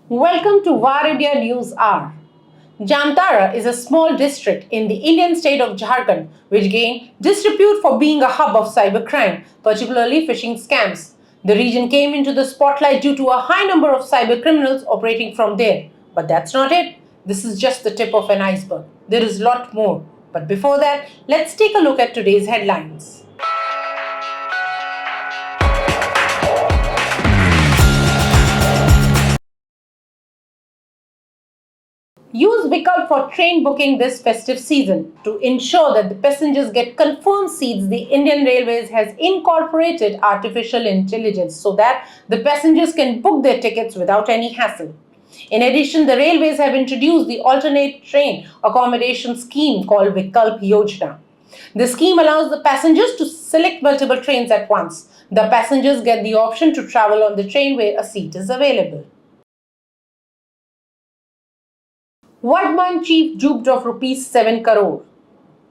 Welcome to VAR India News Hour. Jamtara is a small district in the Indian state of Jharkhand which gained disrepute for being a hub of cybercrime, particularly phishing scams. The region came into the spotlight due to a high number of cybercriminals operating from there. But that's not it. This is just the tip of an iceberg. There is a lot more. But before that, let's take a look at today's headlines. Use Vikalp for train booking this festive season. To ensure that the passengers get confirmed seats, the Indian Railways has incorporated artificial intelligence so that the passengers can book their tickets without any hassle. In addition, the railways have introduced the alternate train accommodation scheme called Vikalp Yojana. The scheme allows the passengers to select multiple trains at once. The passengers get the option to travel on the train where a seat is available. Vadman chief duped of rupees 7 crore.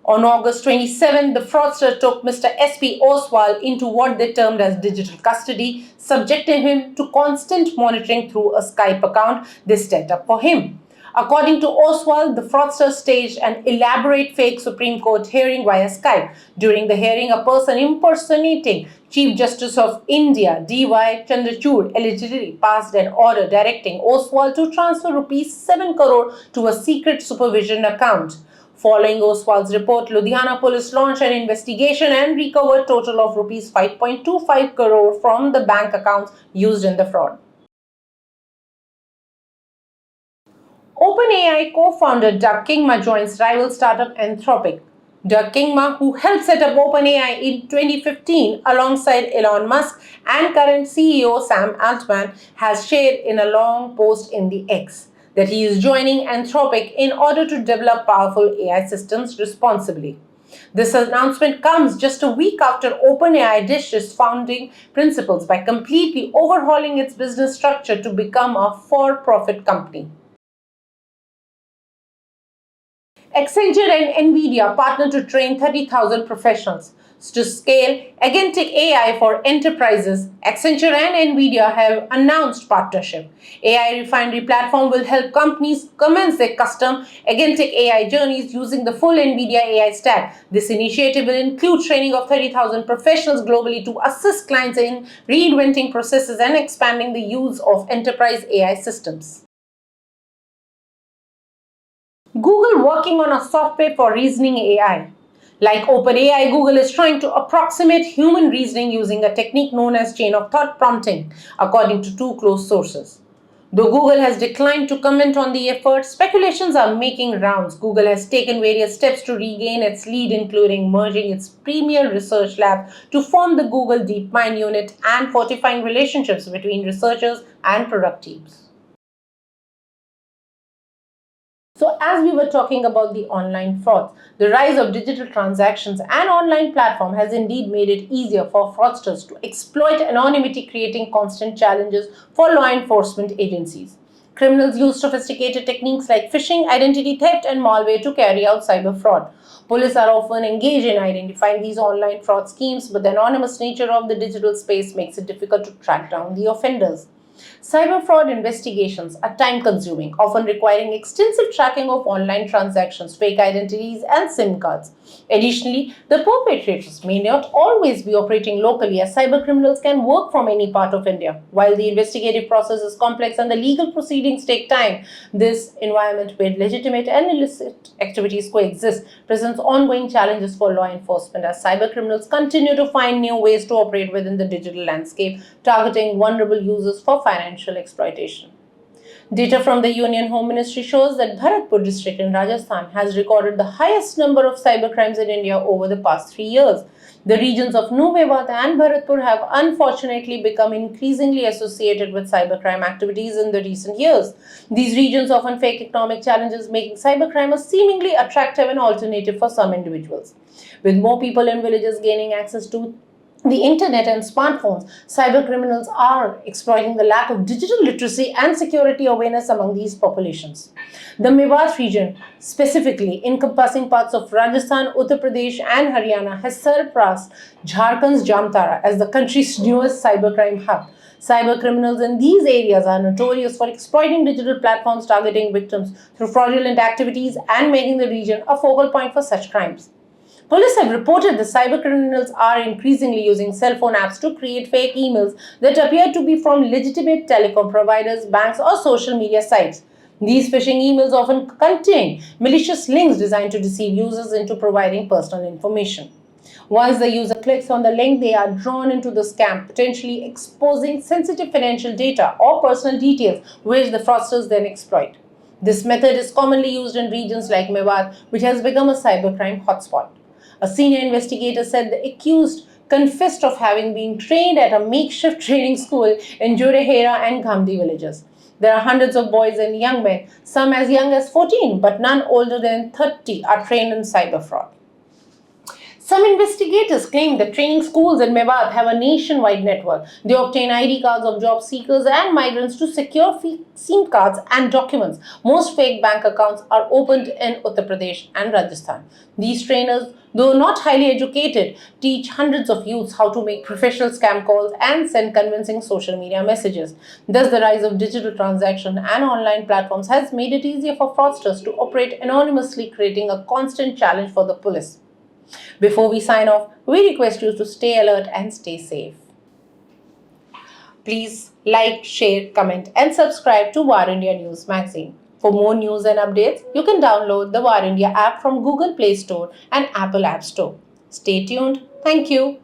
On August 27, the fraudster took Mr. S.P. Oswal into what they termed as digital custody, subjecting him to constant monitoring through a Skype account they set up for him. According to Oswal, the fraudster staged an elaborate fake Supreme Court hearing via Skype. During the hearing, a person impersonating Chief Justice of India, D.Y. Chandrachud, allegedly passed an order directing Oswal to transfer rupees 7 crore to a secret supervision account. Following Oswal's report, Ludhiana police launched an investigation and recovered a total of rupees 5.25 crore from the bank accounts used in the fraud. OpenAI co-founder Doug Kingma joins rival startup Anthropic. Doug Kingma, who helped set up OpenAI in 2015 alongside Elon Musk and current CEO Sam Altman, has shared in a long post in the X that he is joining Anthropic in order to develop powerful AI systems responsibly. This announcement comes just a week after OpenAI ditched its founding principles by completely overhauling its business structure to become a for-profit company. Accenture and Nvidia partner to train 30,000 professionals. To scale agentic AI for enterprises, Accenture and Nvidia have announced partnership. AI Refinery platform will help companies commence their custom agentic AI journeys using the full Nvidia AI stack. This initiative will include training of 30,000 professionals globally to assist clients in reinventing processes and expanding the use of enterprise AI systems. Google working on a software for reasoning AI. Like OpenAI, Google is trying to approximate human reasoning using a technique known as chain of thought prompting, according to two close sources. Though Google has declined to comment on the effort, speculations are making rounds. Google has taken various steps to regain its lead, including merging its premier research lab to form the Google DeepMind unit and fortifying relationships between researchers and product teams. So as we were talking about the online frauds, the rise of digital transactions and online platform has indeed made it easier for fraudsters to exploit anonymity, creating constant challenges for law enforcement agencies. Criminals use sophisticated techniques like phishing, identity theft, and malware to carry out cyber fraud. Police are often engaged in identifying these online fraud schemes, but the anonymous nature of the digital space makes it difficult to track down the offenders. Cyber fraud investigations are time-consuming, often requiring extensive tracking of online transactions, fake identities, and SIM cards. Additionally, the perpetrators may not always be operating locally, as cybercriminals can work from any part of India. While the investigative process is complex and the legal proceedings take time, this environment where legitimate and illicit activities coexist presents ongoing challenges for law enforcement as cybercriminals continue to find new ways to operate within the digital landscape, targeting vulnerable users for financial exploitation. Data from the Union Home Ministry shows that Bharatpur district in Rajasthan has recorded the highest number of cybercrimes in India over the past 3 years. The regions of Mewat and Bharatpur have unfortunately become increasingly associated with cybercrime activities in the recent years. These regions often face economic challenges, making cybercrime a seemingly attractive and alternative for some individuals. With more people in villages gaining access to the internet and smartphones, cybercriminals are exploiting the lack of digital literacy and security awareness among these populations. The Mewat region, specifically encompassing parts of Rajasthan, Uttar Pradesh, and Haryana, has surpassed Jharkhand's Jamtara as the country's newest cybercrime hub. Cyber criminals in these areas are notorious for exploiting digital platforms, targeting victims through fraudulent activities, and making the region a focal point for such crimes. Police have reported the cybercriminals are increasingly using cell phone apps to create fake emails that appear to be from legitimate telecom providers, banks, or social media sites. These phishing emails often contain malicious links designed to deceive users into providing personal information. Once the user clicks on the link, they are drawn into the scam, potentially exposing sensitive financial data or personal details, which the fraudsters then exploit. This method is commonly used in regions like Mewat, which has become a cybercrime hotspot. A senior investigator said the accused confessed of having been trained at a makeshift training school in Jurehera and Ghamdi villages. There are hundreds of boys and young men, some as young as 14, but none older than 30, are trained in cyber fraud. Some investigators claim that training schools in Mewat have a nationwide network. They obtain ID cards of job seekers and migrants to secure SIM cards and documents. Most fake bank accounts are opened in Uttar Pradesh and Rajasthan. These trainers, though not highly educated, teach hundreds of youths how to make professional scam calls and send convincing social media messages. Thus, the rise of digital transaction and online platforms has made it easier for fraudsters to operate anonymously, creating a constant challenge for the police. Before we sign off, we request you to stay alert and stay safe. Please like, share, comment, and subscribe to War India News magazine. For more news and updates, you can download the War India app from Google Play Store and Apple App Store. Stay tuned. Thank you.